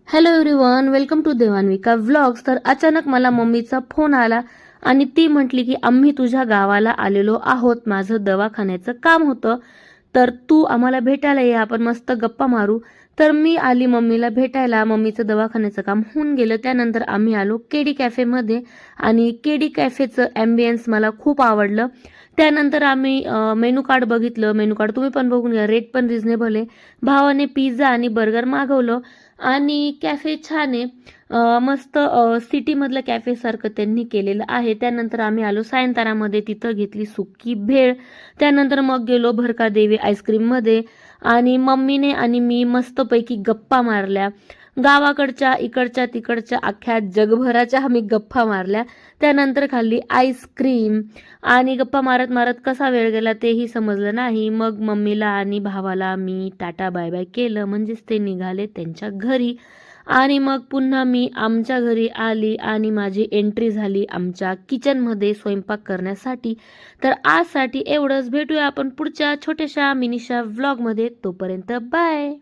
Hello everyone, welcome to Devanvika vlogs. तर अचानक मला मम्मीचा फोन आला आणि ती म्हटली की आम्ही तुझ्या गावाला आलेलो आहोत, माझं दवाखान्याचं काम होतं, तर तू आम्हाला भेटायला ये, आपण मस्त गप्पा मारू. तर मी आली मम्मीला भेटायला. मम्मीचं दवाखान्याचं काम होऊन गेलं. त्यानंतर आम्ही आलो केडी कॅफेमध्ये आणि केडी कॅफेचं ॲम्बियन्स मला खूप आवडलं. त्यानंतर आम्ही मेनू कार्ड बघितलं. मेनू कार्ड तुम्ही पण बघून घ्या, रेट पण रिझनेबल आहे. भावाने पिझ्झा आणि बर्गर मागवलं आणि कॅफे छान आहे. मस्त सिटीमधलं कॅफेसारखं त्यांनी केलेलं आहे. त्यानंतर आम्ही आलो सायंतारामध्ये, तिथं घेतली सुकी भेळ. त्यानंतर मग गेलो भरकादेवी आईस्क्रीममध्ये आणि मम्मीने आणि मी मस्तपैकी गप्पा मारल्या. गावाकडच्या, इकडच्या, तिकडच्या, अख्ख्या जगभराच्या आम्ही गप्पा मारल्या. त्यानंतर खाल्ली आईस्क्रीम आणि गप्पा मारत मारत कसा वेळ गेला तेही समजलं नाही. मग मम्मीला आणि भावाला मी टाटा बाय बाय केलं, म्हणजेच ते निघाले त्यांच्या घरी. आणि मग पुन्हा मी आमच्या घरी आली आणि माझी एंट्री झाली आमच्या किचनमध्ये स्वयंपाक करण्यासाठी. तर आजसाठी एवढंच. भेटूया आपण पुढच्या छोट्याशा मिनीशा व्लॉगमध्ये. तोपर्यंत बाय.